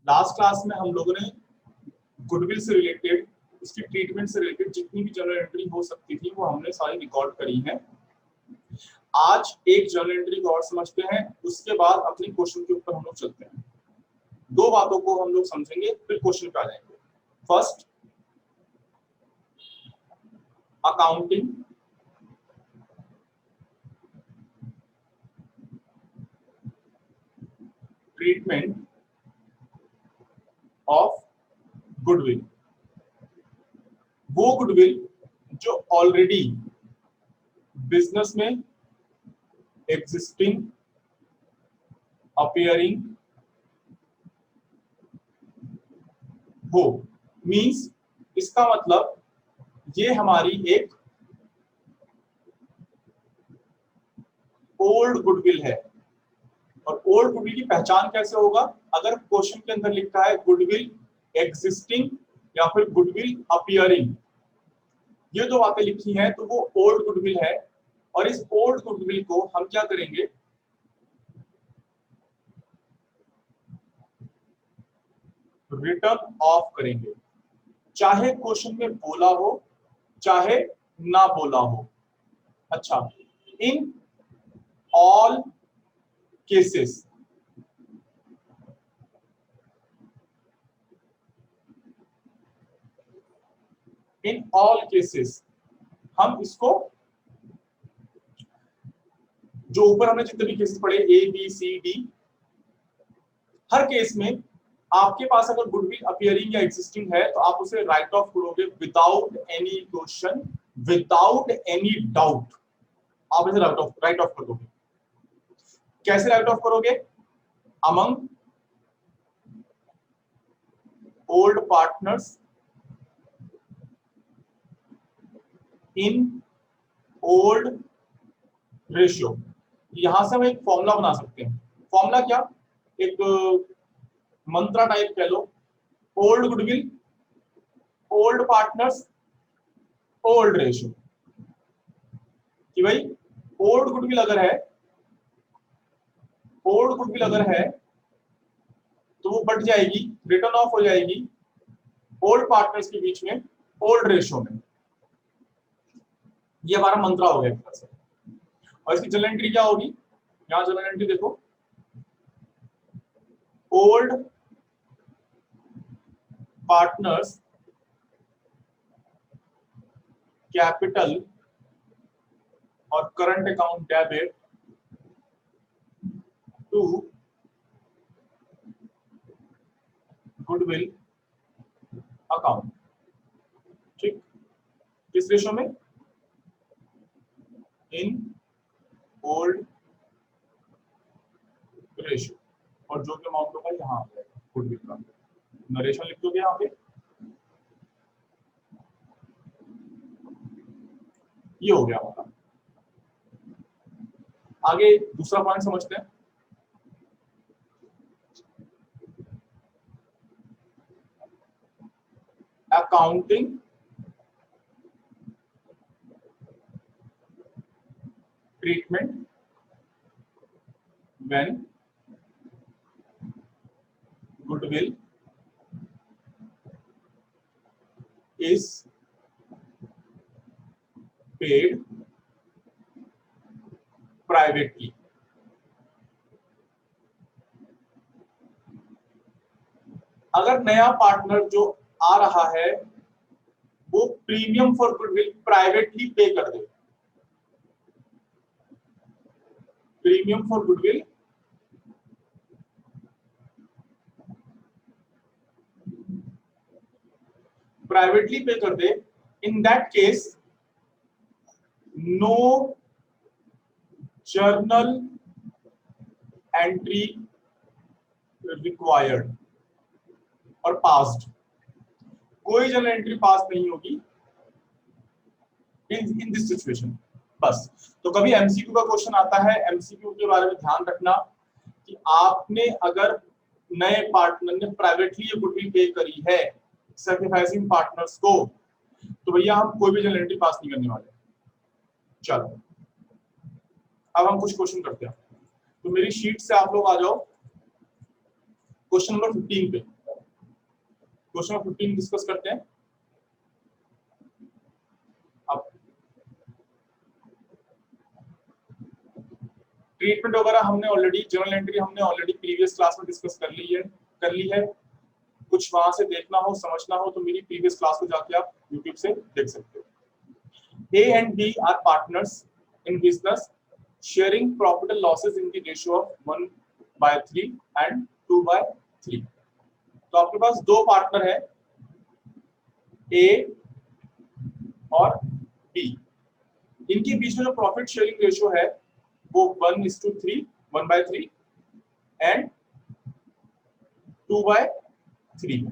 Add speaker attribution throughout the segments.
Speaker 1: Last class में हम लोगों ने गुडविल से रिलेटेड, उसकी ट्रीटमेंट से रिलेटेड जितनी भी जर्नल एंट्री हो सकती थी वो हमने सारी रिकॉर्ड करी है। आज एक जर्नल एंट्री को और समझते हैं, उसके बाद अपनी क्वेश्चन के ऊपर हम लोग चलते हैं। दो बातों को हम लोग समझेंगे फिर क्वेश्चन पे आ जाएंगे। First, accounting, treatment of goodwill. वो गुडविल जो ऑलरेडी बिजनेस में एग्जिस्टिंग, अपीयरिंग हो, मींस इसका मतलब ये हमारी एक ओल्ड गुडविल है। और ओल्ड गुडविल की पहचान कैसे होगा? अगर क्वेश्चन के अंदर लिखा है गुडविल एग्जिस्टिंग या फिर गुडविल अपीयरिंग, ये दो बातें लिखी हैं तो वो ओल्ड गुडविल है। और इस ओल्ड गुडविल को हम क्या करेंगे? रिटर्न ऑफ करेंगे, चाहे क्वेश्चन में बोला हो चाहे ना बोला हो। अच्छा, in all cases, in all cases हम इसको, जो ऊपर हमने जितने भी केसेस पढ़े ए बी सी डी, हर केस में आपके पास अगर गुडविल अपीयरिंग या एग्जिस्टिंग है तो आप उसे राइट ऑफ करोगे without any question, without any doubt. आप इसे राइट ऑफ कर दोगे। कैसे राइट ऑफ करोगे? Among old partners in old ratio. यहां से हम एक फॉर्मूला बना सकते हैं। फॉर्मूला क्या? एक मंत्रा टाइप कह लो। Old goodwill, old partners, old ratio. कि भाई ओल्ड गुडविल अगर है, ओल्ड गुडविल अगर है तो वो बढ़ जाएगी, रिटर्न ऑफ हो जाएगी ओल्ड पार्टनर्स के बीच में ओल्ड रेशियो में। ये हमारा मंत्रा हो गया एक तरह से। और इसकी जनरल एंट्री क्या होगी? यहां जनरल एंट्री देखो, ओल्ड पार्टनर्स कैपिटल और current account debit to goodwill account. ठीक, किस रेशो में? In old ratio. और जो भी अमाउंट होगा यहाँ आ जाएगा गुडविल का। नरेशन लिख दोगे यहाँ पे। ये हो गया हमारा। आगे दूसरा पॉइंट समझते हैं। Accounting, treatment when goodwill is paid privately. अगर नया पार्टनर जो आ रहा है वो premium for goodwill privately pay कर दे, premium for goodwill privately pay कर दे, in that case no journal entry required और पास्ड। कोई जर्नल एंट्री पास नहीं होगी इन दिस सिचुएशन। बस। तो कभी एमसीक्यू का क्वेश्चन आता है, एमसीक्यू के बारे में ध्यान रखना कि आपने अगर नए पार्टनर ने प्राइवेटली ये गुडविल पे करी है सैक्रिफाइसिंग पार्टनर्स को, तो भैया हम कोई भी जर्नल एंट्री पास नहीं करने वाले। चलो अब हम कुछ क्वेश्चन करते हैं। तो मेरी शीट से आप लोग आ जाओ क्वेश्चन नंबर 15 पे। क्वेश्चन नंबर 15 डिस्कस करते हैं। अब ट्रीटमेंट वगैरह हमने ऑलरेडी, जर्नल एंट्री हमने ऑलरेडी प्रीवियस क्लास में डिस्कस कर ली है। कुछ वहां से देखना हो, समझना हो तो मेरी प्रीवियस क्लास को जाके आप यूट्यूब से देख सकते हो। A and B are partners in business, sharing profit and losses in the ratio of 1/3 and 2/3। तो आपके पास दो पार्टनर है, A और B। इनके बीच में जो प्रॉफिट शेयरिंग रेशियो है वो 1:3, 1/3 एंड 2/3।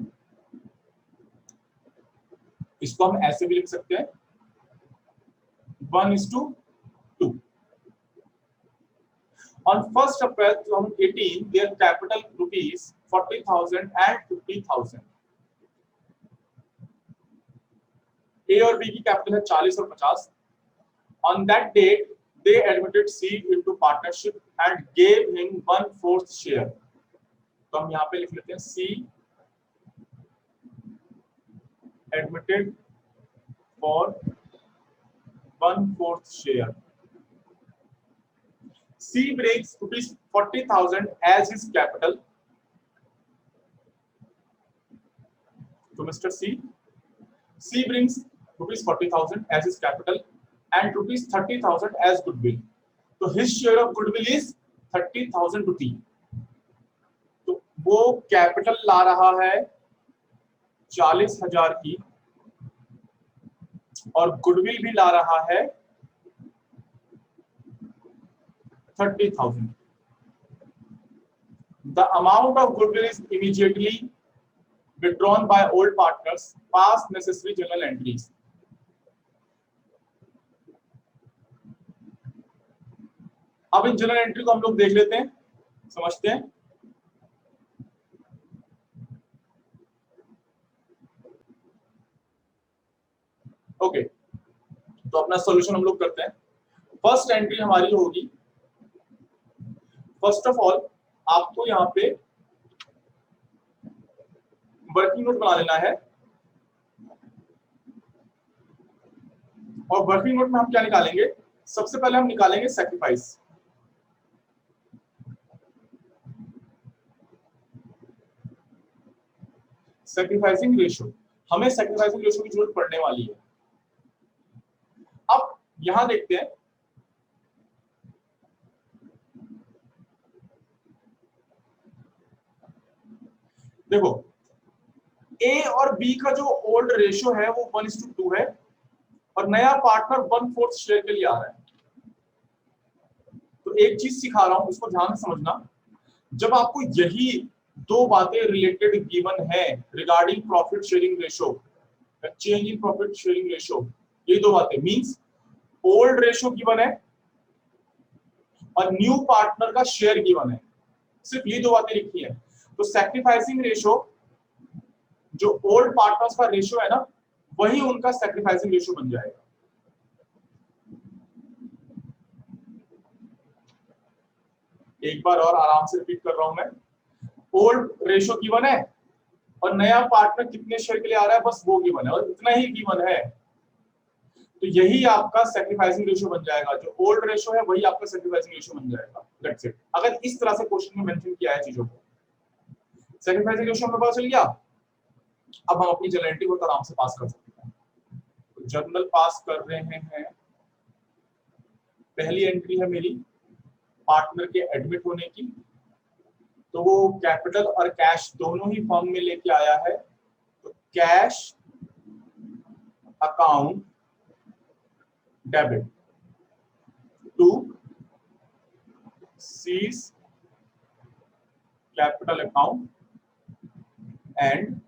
Speaker 1: इसको हम ऐसे भी लिख सकते हैं 1:2। On 1st April 2018, their capital rupees 40,000 and 50,000। A और B की कैपिटल है 40 और 50। On that date, they admitted C into partnership and gave him 1/4 share। तो हम यहाँ पे लिख लेते हैं C admitted for 1/4 share। C brings rupees 40,000 as his capital। तो Mr. C brings rupees 40,000 as his capital and rupees 30,000 as goodwill। तो his share of goodwill is 30,000 rupees। तो वो कैपिटल ला रहा है 40,000 की और गुडविल भी ला रहा है 30,000। The amount of goodwill is immediately withdrawn by old partners, past necessary journal entries। अब इन जर्नल एंट्री को हम लोग देख लेते हैं, समझते हैं। ओके, तो अपना सॉल्यूशन हम लोग करते हैं। फर्स्ट एंट्री हमारी होगी, फर्स्ट ऑफ ऑल आपको यहाँ पे वर्किंग नोट बना लेना है। और वर्किंग नोट में हम क्या निकालेंगे? सबसे पहले हम निकालेंगे सैक्रिफाइस। सैक्रिफाइसिंग रेशियो, हमें सैक्रिफाइसिंग रेशियो की जरूरत पड़ने वाली है। अब यहां देखते हैं, देखो ए और बी का जो ओल्ड रेशियो है वो 1:2 है और नया पार्टनर 1/4 शेयर के लिए आ रहा है। तो एक चीज सिखा रहा हूं, इसको ध्यान से समझना। जब आपको यही दो बातें रिलेटेड गिवन है regarding profit sharing ratio, change in profit sharing ratio, ये दो बातें मींस ओल्ड रेशियो गिवन है और न्यू पार्टनर का शेयर गिवन है, सिर्फ ये दो बातें लिखी है। तो सैक्रिफाइसिंग रेशियो, जो ओल्ड पार्टनर्स का रेशियो है ना, वही उनका सैक्रिफाइसिंग रेशियो बन जाएगा। एक बार और आराम से रिपीट कर रहा हूं मैं। ओल्ड रेशियो गिवन है और नया पार्टनर कितने शेयर के लिए आ रहा है, बस वो गिवन है और इतना ही गिवन है। तो यही आपका सैक्रिफाइसिंग रेशियो बन जाएगा। जो ओल्ड रेशियो है वही आपका सैक्रिफाइसिंग रेशियो बन जाएगा। That's it. अगर इस तरह से क्वेश्चन में मेंशन किया है चीजों को, सैक्रिफाइसिंग रेशियो हमें पता चल गया। अब हम अपनी जर्नल एंट्री को आराम से पास कर सकते हैं। तो जर्नल पास कर रहे हैं। पहली एंट्री है मेरी पार्टनर के एडमिट होने की, तो वो कैपिटल और कैश दोनों ही फॉर्म में लेके आया है। तो cash account debit to C's capital account and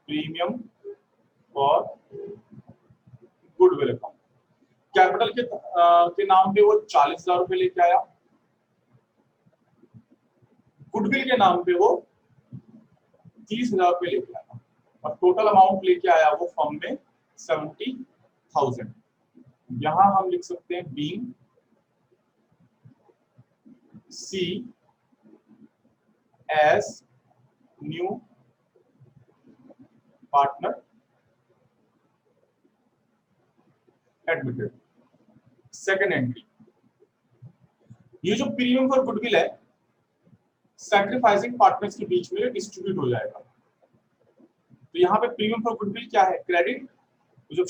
Speaker 1: premium for goodwill account. Capital के नाम पे वो 40,000 रुपए लेके आया, गुडविल के नाम पे वो 30,000 रुपए लेके आया और टोटल अमाउंट लेके आया वो फर्म में 70,000। यहां हम लिख सकते हैं being C as new partner admitted. Second entry, ये जो प्रीमियम फॉर गुडविल है सैक्रिफाइसिंग पार्टनर्स के बीच में डिस्ट्रीब्यूट हो जाएगा। तो यहाँ पे प्रीमियम फॉर गुडविल क्या है, क्रेडिट। जो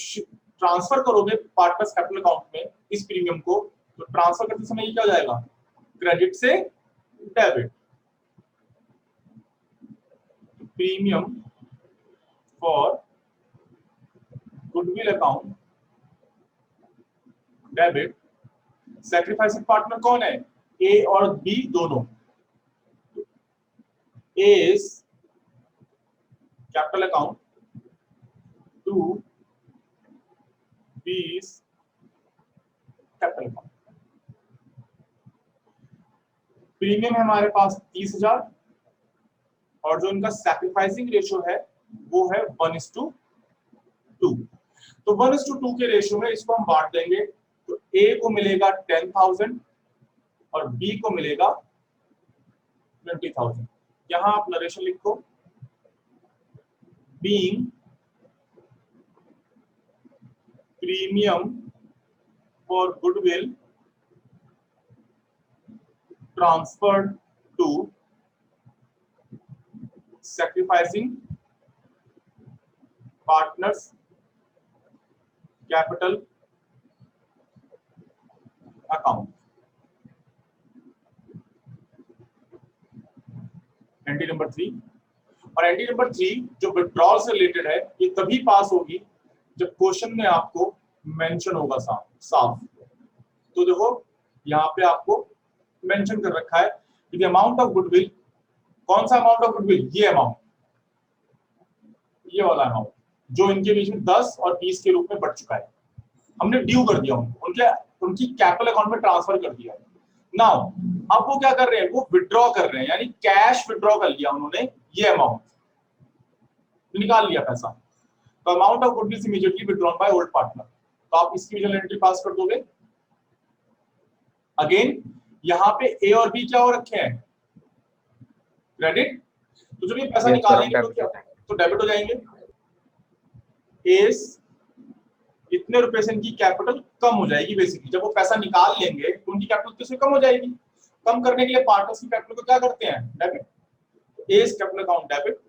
Speaker 1: ट्रांसफर करोगे पार्टनर्स कैपिटल अकाउंट में इस प्रीमियम को, तो ट्रांसफर करते समय ये क्या हो जाएगा, क्रेडिट से debit. Premium for goodwill account debit. Sacrificing partner कौन है, ए और बी दोनों। A is capital account to B is capital account. Premium है हमारे पास 30,000 और जो इनका सैक्रिफाइसिंग रेशियो है वो है 1:2। तो 1:2 के रेशियो में इसको हम बांट देंगे, तो ए को मिलेगा 10,000 और बी को मिलेगा 20,000। यहां आप नरेशन लिखो, being premium for goodwill transferred to sacrificing partners capital account। Entry number 3, और एंट्री नंबर 3 जो विड्रॉल से रिलेटेड है ये तभी पास होगी जब क्वेश्चन में आपको मेंशन होगा साफ। तो देखो यहाँ पे आपको मेंशन कर रखा है कि द अमाउंट ऑफ गुडविल, कौन सा अमाउंट ऑफ गुडविल, ये अमाउंट, ये वाला अमाउंट जो इनके बीच में 10 और 20 के रूप में बढ़ चुका है, हमने ड्यू कर दिया उनकी कैपिटल अकाउंट में ट्रांसफर कर दिया। नाउ अब वो क्या कर रहे हैं, वो विड्रॉ कर रहे हैं, यानी कैश विड्रॉ कर लिया उन्होंने, ये अमाउंट निकाल लिया पैसा। तो amount of goodwill immediately withdrawn by old partner. तो आप इसकी विजुअल एंट्री पास कर दोगे। अगेन यहाँ पे ए और बी क्या हो रखे हैं, क्रेडिट। तो जब ये पैसा निकालेंगे तो क्या, तो डेबिट हो जाएंगे। एस इतने रुपए से इनकी कैपिटल कम हो जाएगी। बेसिकली जब वो पैसा निकाल लेंगे तो उनकी कैपिटल किससे कम हो जाएगी। कम करने के लिए पार्टनर्स की कैपिटल को क्या करते हैं, debit. A's capital account debit,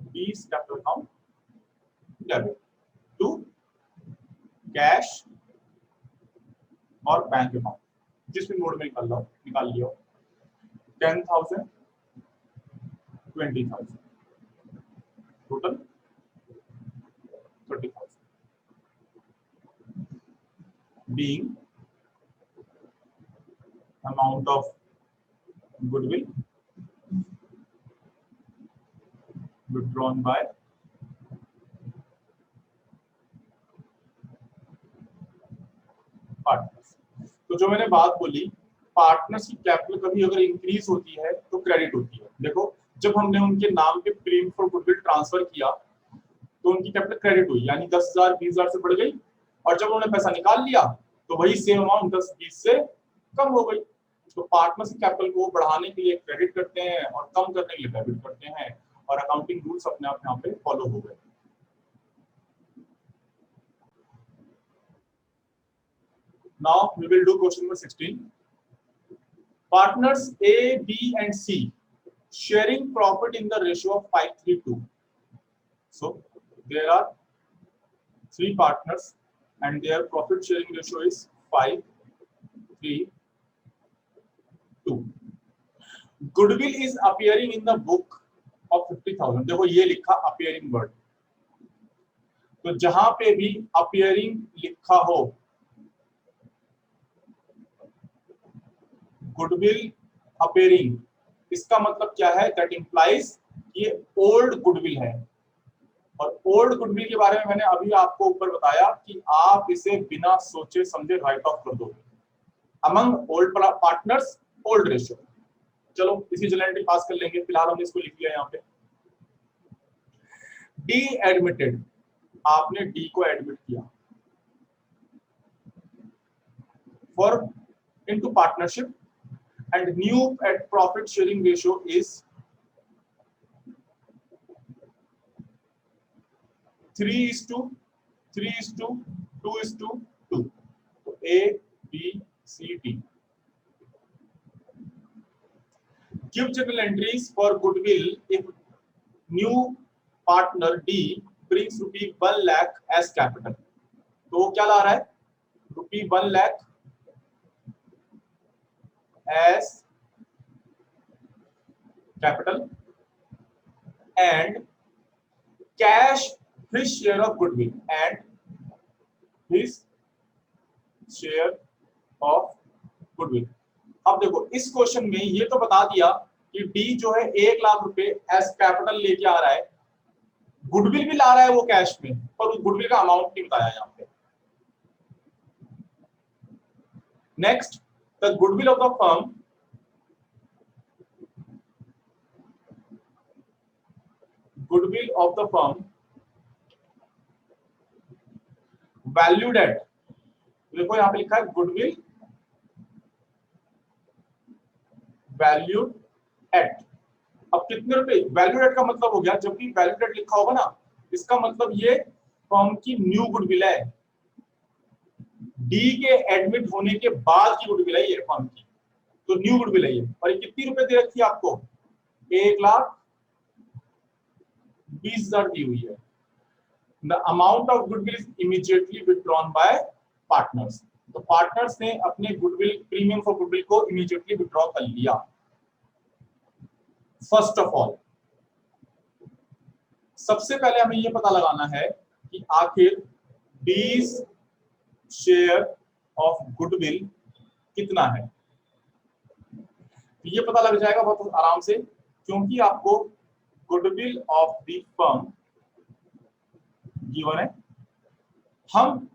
Speaker 1: B's capital account debit to cash और बैंक अकाउंट, जिसमें मोड में निकाल लिया 10,000 20,000 total 30,000 being amount of goodwill withdrawn by partners. तो जो मैंने बात बोली, पार्टनर्स की कैपिटल कभी अगर इंक्रीज होती है तो क्रेडिट होती है। देखो जब हमने उनके नाम पे प्रीमियम फॉर गुडविल ट्रांसफर किया तो उनकी कैपिटल क्रेडिट हुई, यानी 10,000 20,000 से बढ़ गई, और जब उन्होंने पैसा निकाल लिया तो वही सेम अमाउंट 10-20 से कम हो गई। तो पार्टनर्स की कैपिटल को बढ़ाने के लिए क्रेडिट करते हैं और कम करने के लिए डेबिट करते हैं, और अकाउंटिंग रूल्स अपने आप यहाँ पे फॉलो हो गए। Now we will do question number 16. Partners A, B and C sharing profit in the ratio of 5:3:2. So there are 3 partners and their profit sharing ratio is 5:3:2. Goodwill is appearing in the book of 50,000. देखो ये लिखा appearing word, तो जहां पे भी appearing लिखा हो, goodwill appearing, इसका मतलब क्या है, दैट इंप्लाइज ये ओल्ड गुडविल है। और ओल्ड गुडविल के बारे में मैंने अभी आपको ऊपर बताया कि आप इसे बिना सोचे समझे राइट ऑफ कर दोगे। Among old partners old ratio. चलो इसी जनरल पास कर लेंगे, फिलहाल हमने इसको लिख लिया यहाँ पे। डी एडमिटेड, आपने डी को एडमिट किया for into partnership and new at profit sharing ratio is 3:2:2. So A, B, C, D. Give journal entries for goodwill if new partner D brings rupee 1 lakh as capital. तो वो क्या ला रहा है? रुपी 1 lakh as capital and cash his share of goodwill and his share of goodwill. अब देखो इस question में ये तो बता दिया कि डी जो है 1 लाख रुपए एज कैपिटल लेके आ रहा है, गुडविल भी ला रहा है वो कैश में, पर उस गुडविल का अमाउंट नहीं बताया यहाँ पे. Next, the goodwill of the firm valued at, देखो यहाँ पे लिखा है गुडविल वैल्यूड एट. अब कितने रुपए? वैल्यूड एट का मतलब हो गया, जब भी वैल्यूड एट लिखा होगा ना, इसका मतलब ये फर्म की न्यू गुडविल है, डी के एडमिट होने के बाद की गुडविल है ये फर्म की, तो न्यू गुडविल है ये. और ये कितनी रुपए दे रखी है आपको? 1,20,000 दी हुई है. The amount of goodwill is immediately withdrawn by partners. तो पार्टनर्स ने अपने गुडविल प्रीमियम फॉर गुडविल को इमीडिएटली विड्रॉ कर लिया. फर्स्ट ऑफ ऑल, सबसे पहले हमें यह पता लगाना है कि आखिर D's शेयर ऑफ गुडविल कितना है. ये पता लग जाएगा बहुत आराम से, क्योंकि आपको goodwill of the firm given है. हम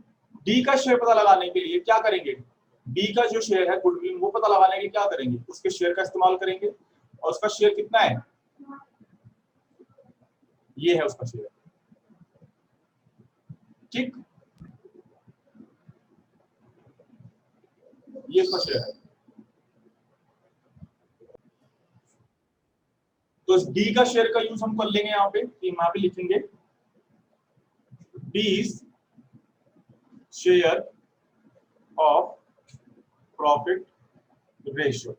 Speaker 1: डी का शेयर पता लगाने के लिए क्या करेंगे? डी का जो शेयर है गुडविल वो पता लगाने के लिए क्या करेंगे? उसके शेयर का इस्तेमाल करेंगे. और उसका शेयर कितना है? ये है उसका शेयर. ठीक, ये उसका शेयर है. तो इस डी का शेयर का यूज हम कर लेंगे यहाँ पे, यहाँ पे लिखेंगे D's share of profit ratio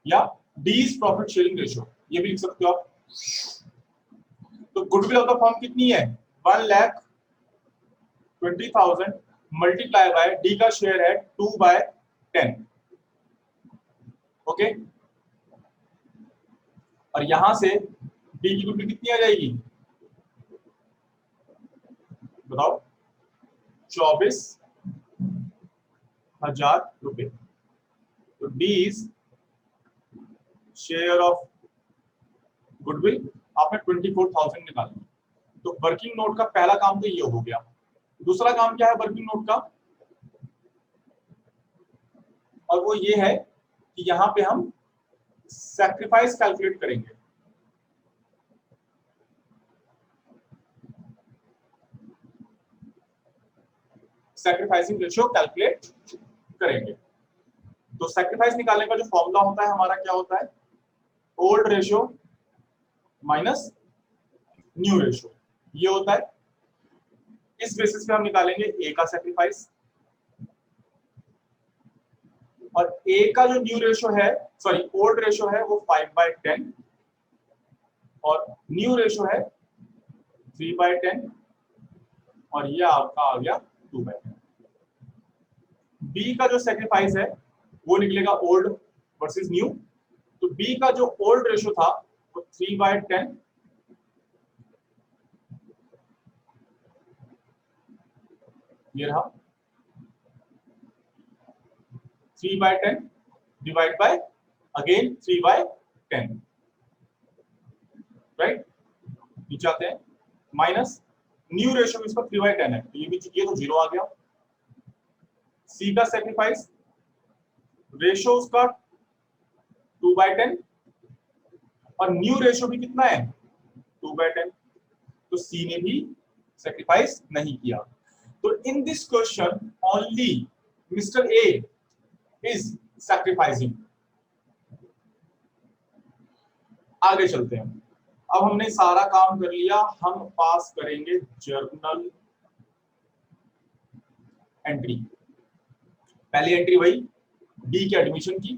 Speaker 1: या D's प्रॉफिट शेयरिंग रेशियो, ये भी लिख सकते हो आप. तो गुडविल ऑफ द फर्म कितनी है? 1,20,000 मल्टीप्लाई बाय डी का शेयर है 2/10. ओके, और यहां से डी की गुडविल कितनी आ जाएगी? बताओ. 24,000 रुपए. तो D's शेयर ऑफ गुडविल आपने 24,000 निकाला. तो वर्किंग नोट का पहला काम तो ये हो गया. दूसरा काम क्या है वर्किंग नोट का? और वो ये है कि यहां पे हम सैक्रिफाइस कैलकुलेट करेंगे. सैक्रिफाइसिंग रेशियो कैलकुलेट करेंगे. तो सैक्रिफाइस निकालने का जो फॉर्मूला होता है हमारा क्या होता है? Old ratio minus new ratio, ये होता है. इस बेसिस पे हम निकालेंगे ए का सैक्रिफाइस, और ए का जो न्यू रेशियो है, सॉरी ओल्ड रेशियो है वो 5/10 और न्यू रेशियो है 3/10 और ये आपका आ गया 2/10. बी का जो सैक्रिफाइस है वो निकलेगा ओल्ड वर्सेस न्यू. तो बी का जो ओल्ड रेशियो था वो 3/10 ये रहा, 3/10 डिवाइड बाय अगेन 3/10, राइट. नीचे आते हैं, माइनस न्यू रेशियो इसका 3/10 है, तो ये भी ये तो 0 आ गया. सी का सैक्रिफाइस रेशियो उसका 2/10 और न्यू रेशियो भी कितना है? 2/10. तो सी ने भी सैक्रिफाइस नहीं किया. तो in this question only mister A is sacrificing. आगे चलते हैं। अब हमने सारा काम कर लिया, हम पास करेंगे जर्नल एंट्री। पहली एंट्री वही डी के एडमिशन की,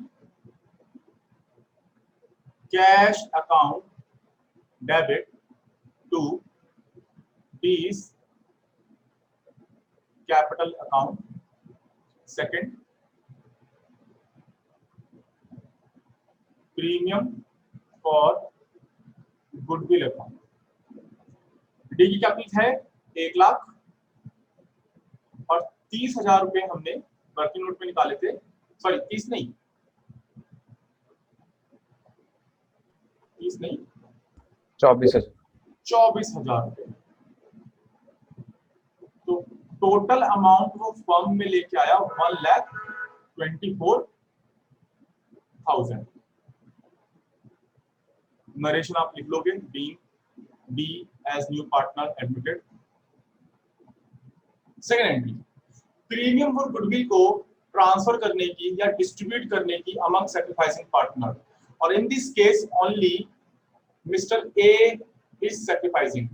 Speaker 1: cash account debit to D's capital account. Second, premium for goodwill account. D की कैपिटल है 1 लाख और 30,000 रुपए हमने वर्किंग नोट में निकाले थे, सॉरी 30 नहीं 24,000 रुपए। तो टोटल अमाउंट वो फर्म में लेके आया 1,24,000। नरेशन आप लिख लोगे, B as new partner admitted. Second entry, premium for goodwill को ट्रांसफर करने की या डिस्ट्रीब्यूट करने की अमंग सैक्रिफाइसिंग पार्टनर, और in this case only mister A is sacrificing.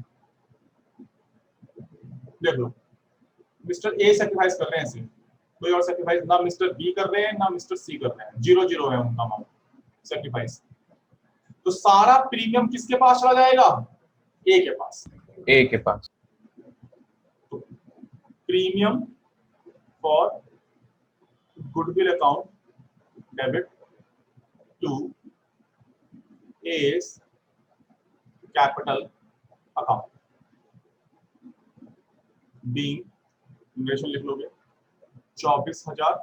Speaker 1: देख लो, मिस्टर ए सैक्रिफाइस कर रहे हैं इसे, कोई और सैक्रिफाइस ना मिस्टर बी कर रहे हैं ना मिस्टर सी कर रहे हैं, 0-0 है उनका अमाउंट सैक्रिफाइस। तो सारा प्रीमियम किसके पास चला जाएगा? ए के पास। तो premium for goodwill account debit to A's capital account, being investment लिख लोगे 24,000।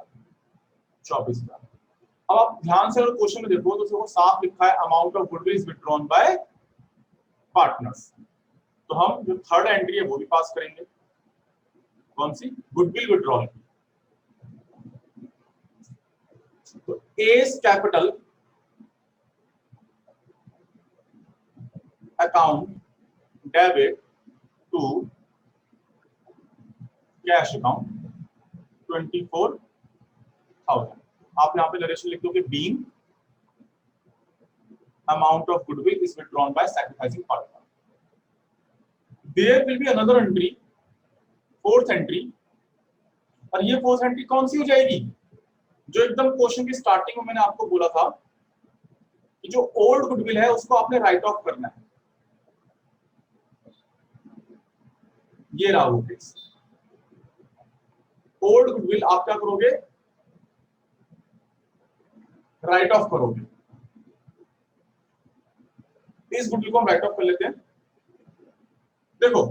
Speaker 1: अब आप ध्यान से अगर क्वेश्चन में देखो तो उसको साफ लिखा है amount of goodwill is withdrawn bye partners. तो हम जो थर्ड एंट्री है वो भी पास करेंगे, कौन सी? Goodwill withdrawal. तो A's capital account debit to cash account 24,000। आप यहाँ पे नरेशन लिख दोगे, being amount of goodwill is withdrawn by sacrificing partner. There will be another entry, fourth entry, और ये फोर्थ एंट्री कौन सी हो जाएगी? जो एकदम क्वेश्चन की स्टार्टिंग में मैंने आपको बोला था कि जो ओल्ड गुडविल है उसको आपने राइट ऑफ करना है। ये रहा वो केस, ओल्ड गुडविल आप क्या करोगे? राइट ऑफ करोगे। इस गुडविल को हम राइट ऑफ कर लेते हैं। देखो,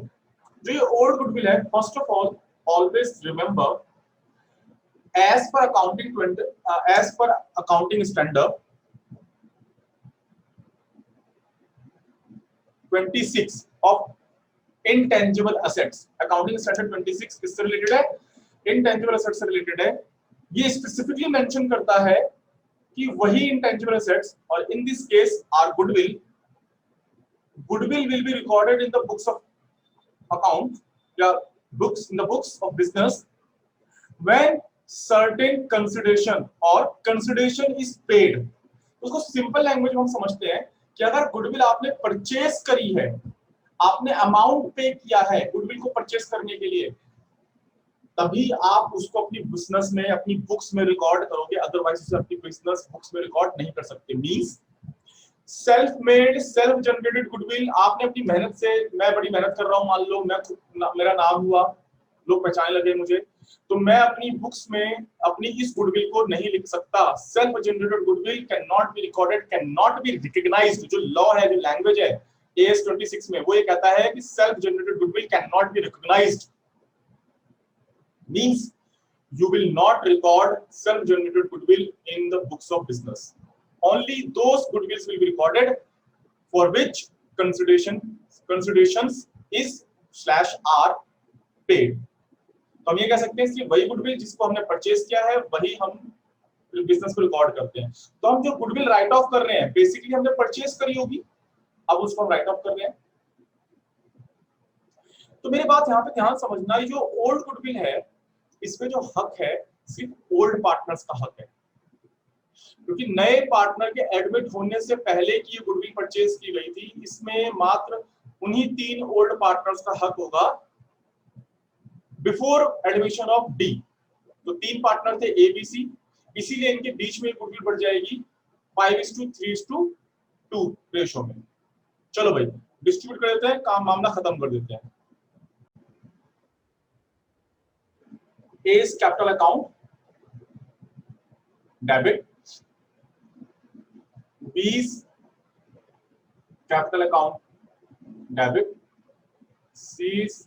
Speaker 1: जो ये ओल्ड गुडविल है, first of all always remember as per accounting standard 26 of intangible assets, accounting standard 26 किससे रिलेटेड है? इंटेंजिबल असेट्स से रिलेटेड है। ये स्पेसिफिकली मेंशन करता है कि वही इंटेंजिबल असेट्स, और in this case our goodwill will be recorded in the books of account या books in the books of business when certain consideration or consideration is paid। उसको simple language में हम समझते हैं कि अगर गुडविल आपने परचेज करी है, आपने अमाउंट पे किया है गुडविल को परचेज करने के लिए, तभी आप उसको अपनी बिजनेस में, अपनी बुक्स में रिकॉर्ड करोगे, अदरवाइज उसे अपनी बिजनेस बुक्स में रिकॉर्ड नहीं कर सकते। Means self made, self generated goodwill, आपने अपनी मेहनत से, मैं बड़ी मेहनत कर रहा हूं, मान लो मेरा नाम हुआ, लोग पहचानने लगे मुझे, तो मैं अपनी बुक्स में अपनी इस गुडविल को नहीं लिख सकता। Self generated goodwill can not be recorded, can not be recognized. जो लॉ है, जो लैंग्वेज है AS 26 में, वो ये कहता है कि self generated goodwill can not be recognized, means you will not record self generated goodwill in the books of business. Only those goodwills will be recorded for which considerations is/are paid। तो हम ये कह सकते हैं कि वही goodwill जिसको हमने परचेज किया है वही हम बिजनेस को रिकॉर्ड करते हैं। तो हम जो गुडविल राइट ऑफ कर रहे हैं, बेसिकली हमने परचेज करी होगी, अब उसको हम राइट ऑफ कर रहे हैं। तो मेरी बात यहाँ पे ध्यान समझना, ये जो ओल्ड गुडविल है, इसमें जो हक है सिर्फ ओल्ड पार्टनर्स का हक है। क्योंकि नए पार्टनर के एडमिट होने से पहले की गुडविल परचेज की गई थी, इसमें मात्र उन्हीं 3 ओल्ड पार्टनर्स का हक होगा बिफोर एडमिशन ऑफ डी। तो 3 पार्टनर थे ए बी सी, इसीलिए इनके बीच में गुडविल बढ़ जाएगी 5:3:2 रेशो में। चलो भाई डिस्ट्रीब्यूट कर देते हैं, काम मामला खत्म कर देते हैं। A is capital account debit, B is capital account debit, C is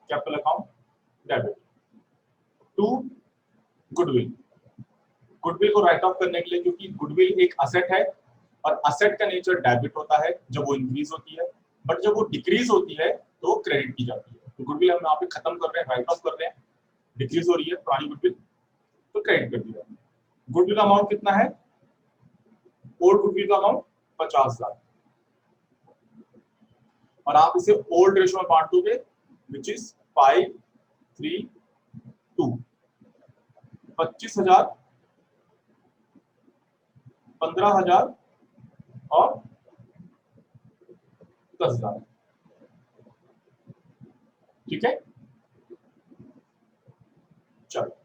Speaker 1: capital account debit. 2 goodwill, goodwill को राइट ऑफ करने के लिए, क्योंकि गुडविल एक असेट है और असेट का नेचर डेबिट होता है जब वो इंक्रीज होती है, बट जब वो डिक्रीज होती है तो क्रेडिट की जाती है। तो गुडविल हम यहाँ पे खत्म कर रहे हैं, राइट ऑफ कर रहे हैं, डिक्रीज हो रही है पुरानी गुडविल तो क्रेडिट कर दिया। गुडविल का अमाउंट कितना है? ओल्ड गुडविल का अमाउंट 50,000 और आप इसे ओल्ड रेशो में बांट दोगे विच इज 5:3:2। 25,000, 15,000 और 10,000। ठीक है, चलो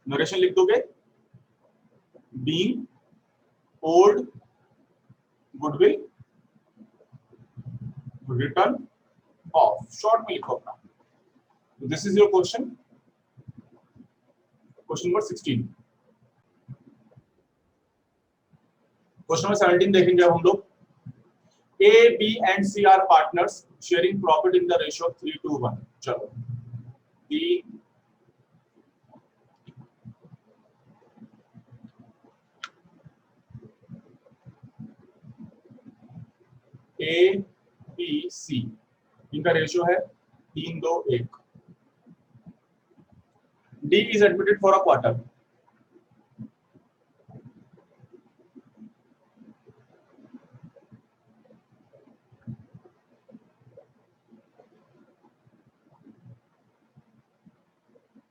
Speaker 1: नरेशन लिख दोगे, being old goodwill return of, short में लिखो अपना। This is your question, question number 16। Question number 17 देखेंगे अब हम लोग। A, B and C are partners sharing profit in the ratio of 3:1। चलो B, A, B, C इनका रेशियो है 3:2:1। D is admitted for a quarter।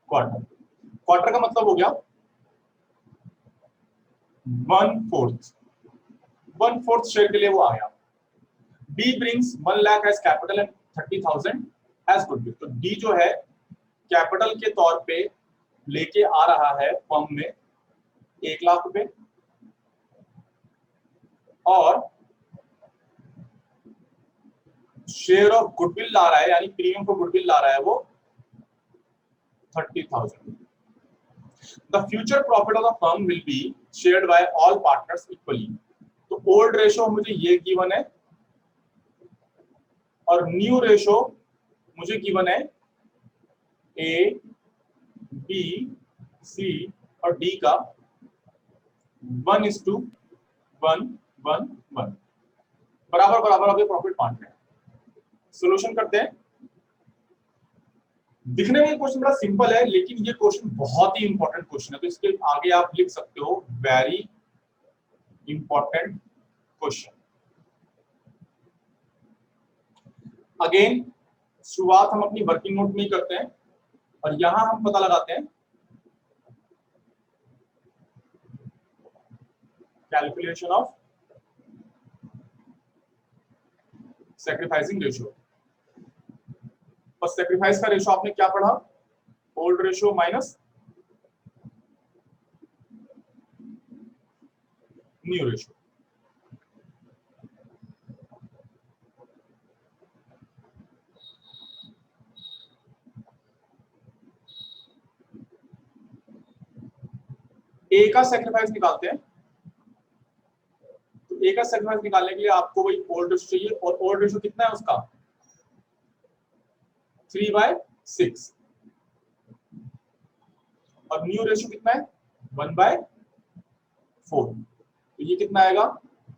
Speaker 1: Quarter, quarter का मतलब हो गया 1/4 शेयर के लिए वो आया। B brings 1 lakh as capital and 30,000 as goodwill. तो D जो है कैपिटल के तौर पे लेके आ रहा है फर्म में 1 लाख रुपए और शेयर ऑफ गुडविल ला रहा है, यानी प्रीमियम को गुडविल ला रहा है वो 30,000। The future profit of the firm will be shared by all partners equally। तो ओल्ड रेशो मुझे ये गिवन है और न्यू रेशो मुझे गिवन है A, B, C और D का 1:1:1 बराबर बराबर आपके प्रॉफिट बांटने हैं। सोल्यूशन करते हैं। दिखने में क्वेश्चन बड़ा सिंपल है, लेकिन ये क्वेश्चन बहुत ही इंपॉर्टेंट क्वेश्चन है, तो इसके आगे आप लिख सकते हो वेरी इंपॉर्टेंट क्वेश्चन। अगेन शुरुआत हम अपनी वर्किंग नोट में ही करते हैं और यहां हम पता लगाते हैं कैलकुलेशन ऑफ सैक्रिफाइसिंग रेशियो। और सैक्रिफाइस का रेशो आपने क्या पढ़ा? Old ratio minus new ratio. A का सैक्रिफाइस निकालते हैं, तो ए का सैक्रिफाइस निकालने के लिए आपको वही ओल्ड रेशो चाहिए और ओल्ड रेशो कितना है उसका 3/6 और न्यू रेशो कितना है 1/4। तो ये कितना आएगा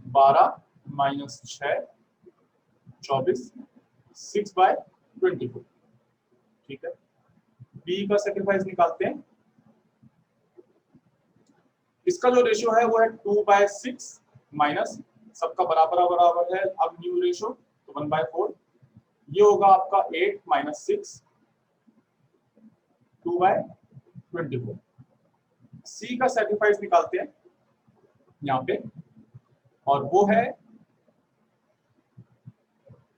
Speaker 1: 12 - 6 24 6/24। ठीक है, बी का सैक्रिफाइस निकालते हैं, इसका जो रेशियो है वो है 2/6 माइनस सबका बराबर बराबर है अब न्यू रेशियो तो 1/4। ये होगा आपका 8 - 6 2/24। सी का सैक्रिफाइस निकालते हैं यहाँ पे, और वो है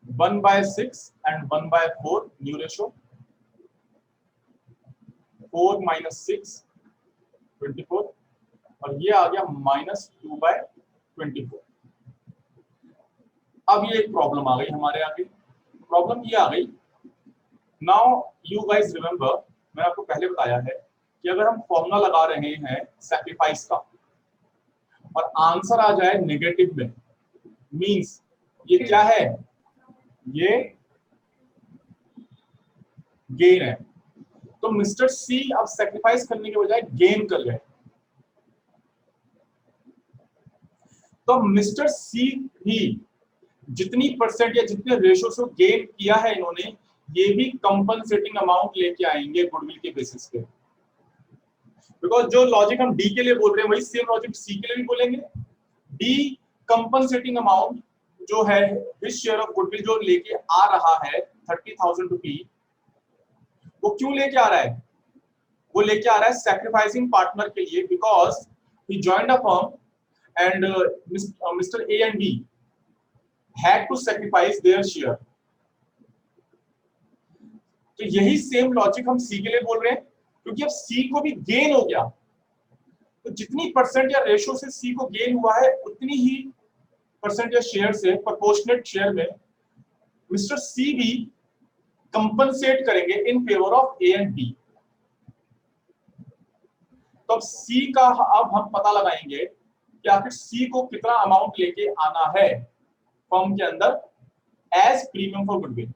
Speaker 1: 1/6 एंड 1/4 न्यू रेशो, 4 - 6 24, और ये आ गया -2/24। अब ये एक प्रॉब्लम आ गई हमारे आगे। प्रॉब्लम ये आ गई, नाउ यू गाइस रिमेंबर, मैंने आपको पहले बताया है कि अगर हम फॉर्मूला लगा रहे हैं सैक्रिफाइस का और आंसर आ जाए नेगेटिव में, मींस ये क्या है, ये गेन है। तो मिस्टर सी अब सैक्रिफाइस करने के बजाय गेन कर गए। तो मिस्टर सी भी जितनी परसेंट या जितने रेशो से गेन किया है इन्होंने, ये भी कंपनसेटिंग अमाउंट लेके आएंगे गुडविल के बेसिस पे। बिकॉज जो लॉजिक हम डी के लिए बोल रहे हैं वही सेम लॉजिक सी के लिए भी बोलेंगे। डी कंपनसेटिंग अमाउंट जो है हिज शेयर ऑफ गुडविल जो लेके आ रहा है 30,000 रुपी, वो क्यों लेके आ रहा है? वो लेके आ रहा है सैक्रिफाइसिंग पार्टनर के लिए, because he joined a firm and Mr. A and B had to sacrifice their share। तो यही सेम लॉजिक हम सी के लिए बोल रहे हैं, क्योंकि अब सी को भी गेन हो गया। तो जितनी परसेंट या रेशो से सी को गेन हुआ है, उतनी ही परसेंट या शेयर से प्रोपोर्शनेट शेयर में मिस्टर सी भी कंपनसेट करेंगे in favour of A and B. तो अब सी का अब हम पता लगाएंगे कि आखिर सी को कितना अमाउंट लेके आना है फर्म के अंदर एज प्रीमियम फॉर गुडविल।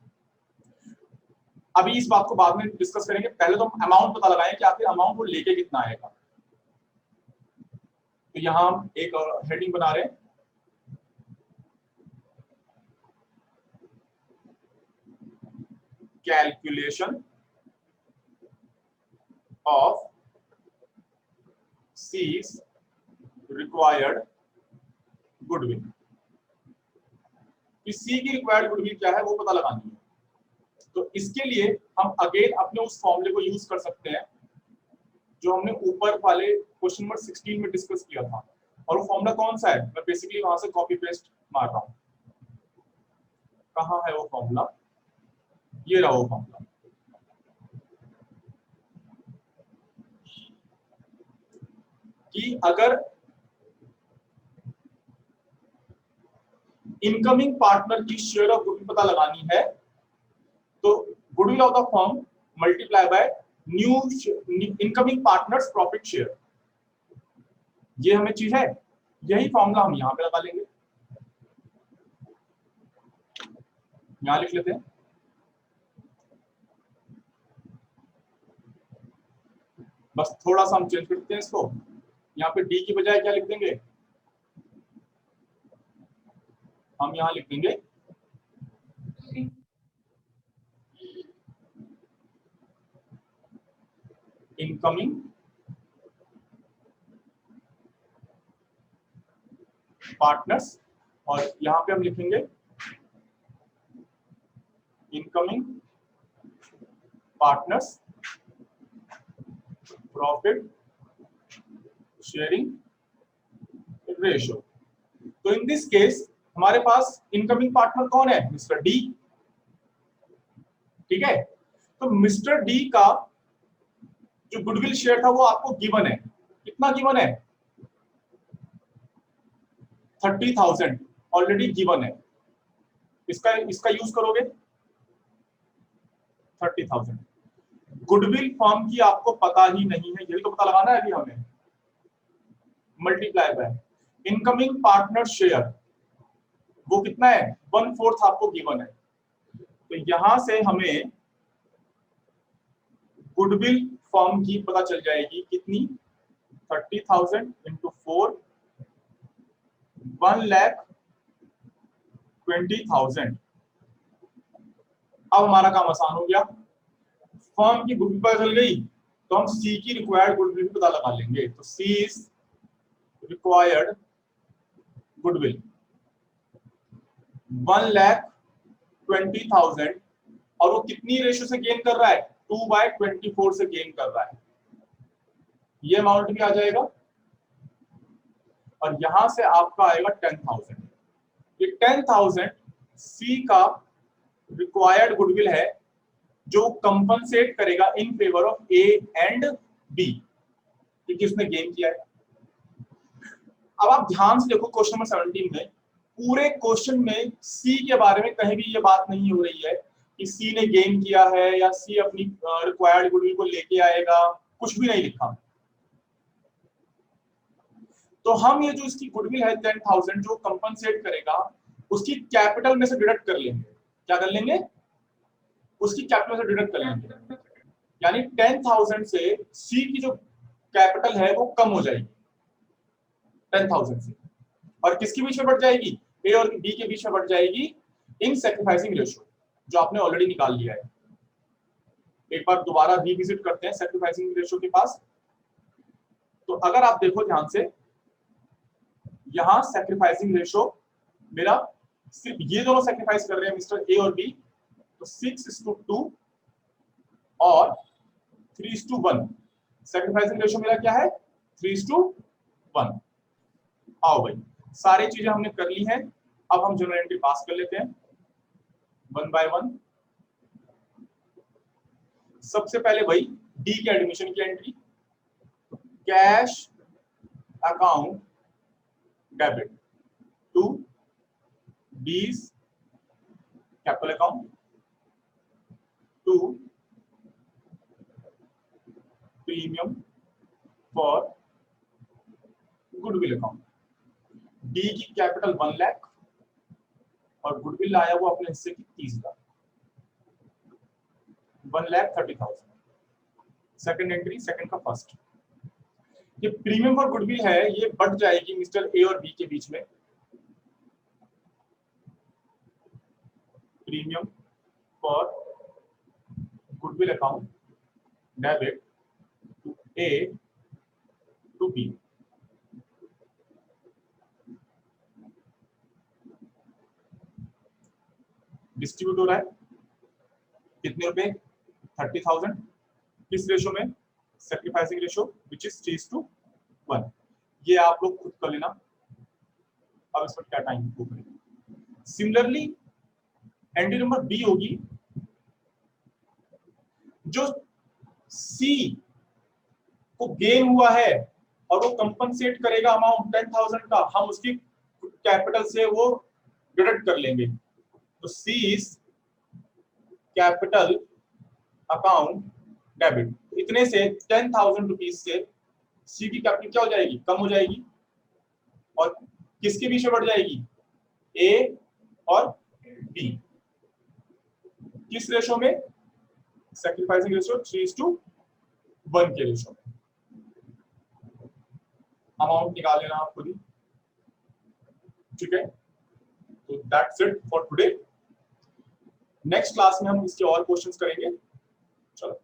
Speaker 1: अभी इस बात को बाद में डिस्कस करेंगे, पहले तो हम अमाउंट पता लगाएं कि आखिर अमाउंट वो लेके कितना आएगा। तो यहां हम एक हेडिंग बना रहे हैं, calculation of C's required goodwill. C की रिक्वायर्ड गुडविल क्या है वो पता लगानी है। तो इसके लिए हम अगेन अपने उस फॉर्मूले को यूज कर सकते हैं जो हमने ऊपर वाले क्वेश्चन नंबर 16 में डिस्कस किया था। और वो फॉर्मूला कौन सा है, मैं बेसिकली वहां से कॉपी पेस्ट मार रहा हूं। कहां है वो फॉर्मूला? ये रहा वो फॉर्मूला। कि अगर इनकमिंग पार्टनर की शेयर ऑफ गुडविल पता लगानी है, तो goodwill of the firm multiply by new incoming partners profit share. ये हमें चीज है, यही फॉर्मूला हम यहां पे लगा लेंगे। यहां लिख लेते हैं, बस थोड़ा सा हम चेंज करते हैं इसको। यहाँ पे डी की बजाय क्या लिख देंगे, हम यहां लिख देंगे इनकमिंग पार्टनर्स, और यहां पे हम लिखेंगे incoming partners profit sharing ratio. तो इन दिस केस हमारे पास इनकमिंग पार्टनर कौन है? Mister D. ठीक है, तो मिस्टर डी का जो गुडविल शेयर था वो आपको गिवन है। कितना गिवन है? 30,000 ऑलरेडी गिवन है। इसका यूज करोगे 30,000। गुडविल फर्म की आपको पता ही नहीं है, यही तो पता लगाना है अभी हमें। Multiply by incoming partner share, वो कितना है? 1/4 आपको गिवन है। तो यहां से हमें गुडविल फर्म की पता चल जाएगी कितनी, 30,000 इंटू 4, 1,20,000। अब हमारा काम आसान हो गया, फर्म की गुडविल पता चल गई तो हम सी की रिक्वायर्ड गुडविल पता लगा लेंगे। तो सी इज रिक्वायर्ड गुडविल 1,20,000, और वो कितनी रेशो से गेन कर रहा है? 2/24 से गेन कर रहा है। ये अमाउंट भी आ जाएगा और यहां से आपका आएगा 10,000। ये 10,000 सी का रिक्वायर्ड गुडविल है जो कंपनसेट करेगा in favour of A and B, क्योंकि उसने गेन किया है। अब आप ध्यान से देखो क्वेश्चन नंबर 17 में, पूरे क्वेश्चन में सी के बारे में कहीं भी ये बात नहीं हो रही है कि सी ने गेन किया है या सी अपनी रिक्वायर्ड गुडविल को लेके आएगा, कुछ भी नहीं लिखा। तो हम ये जो इसकी गुडविल है 10,000 जो कंपनसेट करेगा, उसकी कैपिटल में से डिडक्ट कर लेंगे। क्या कर लेंगे? उसकी कैपिटल से डिडक्ट कर लेंगे, यानी 10,000 से सी की जो कैपिटल है वो कम हो जाएगी 10,000 से, और किसके बीच में बढ़ जाएगी? ए और बी के बीच में बढ़ जाएगी इन सैक्रिफाइसिंग रेशियो, जो आपने ऑलरेडी निकाल लिया है। एक बार दोबारा रिविजिट करते हैं सैक्रिफाइसिंग रेशियो के पास। तो अगर आप देखो ध्यान से, यहां सैक्रिफाइसिंग रेशियो मेरा सिर्फ ये दोनों सैक्रिफाइस कर रहे हैं मिस्टर ए और बी, तो 6:2 और 3:1। सैक्रिफाइसिंग रेशियो मेरा क्या है? 3:1। आओ भाई, सारी चीजें हमने कर ली हैं। अब हम जनरल एंट्री पास कर लेते हैं 1 बाय 1। सबसे पहले भाई डी के एडमिशन की entry, cash account debit to D's capital account to premium for goodwill account. D की कैपिटल 1 लाख और गुडविल आया वो अपने हिस्से की 30 लाख, 1,30,000। सेकंड एंट्री, सेकंड का फर्स्ट। ये प्रीमियम फॉर गुडविल है, ये बढ़ जाएगी मिस्टर ए और बी के बीच में। Premium for goodwill account debit to A to B. Distribute हो रहा है कितने रुपए? 30,000। किस रेशो में? Sacrificing ratio which is 3:1। ये आप लोग खुद कर लेना, अब इस पर क्या टाइम को करेंगे। सिमिलरली एंट्री नंबर बी होगी, जो सी को गेन हुआ है और वो कंपनसेट करेगा अमाउंट 10,000 का, हम उसकी कैपिटल से वो डिडक्ट कर लेंगे। तो सी इज कैपिटल अकाउंट डेबिट। इतने से 10,000 रुपीज से सी की कैपिटल क्या हो जाएगी? कम हो जाएगी, और किसके बीच में बढ़ जाएगी? ए और बी। किस रेशो में? सैक्रिफाइसिंग रेशो 3:1 के रेशो में। अमाउंट निकाल लेना आप खुद ही, ठीक है। तो that's it for today. Next class में हम इसके और क्वेश्चंस करेंगे। चलो।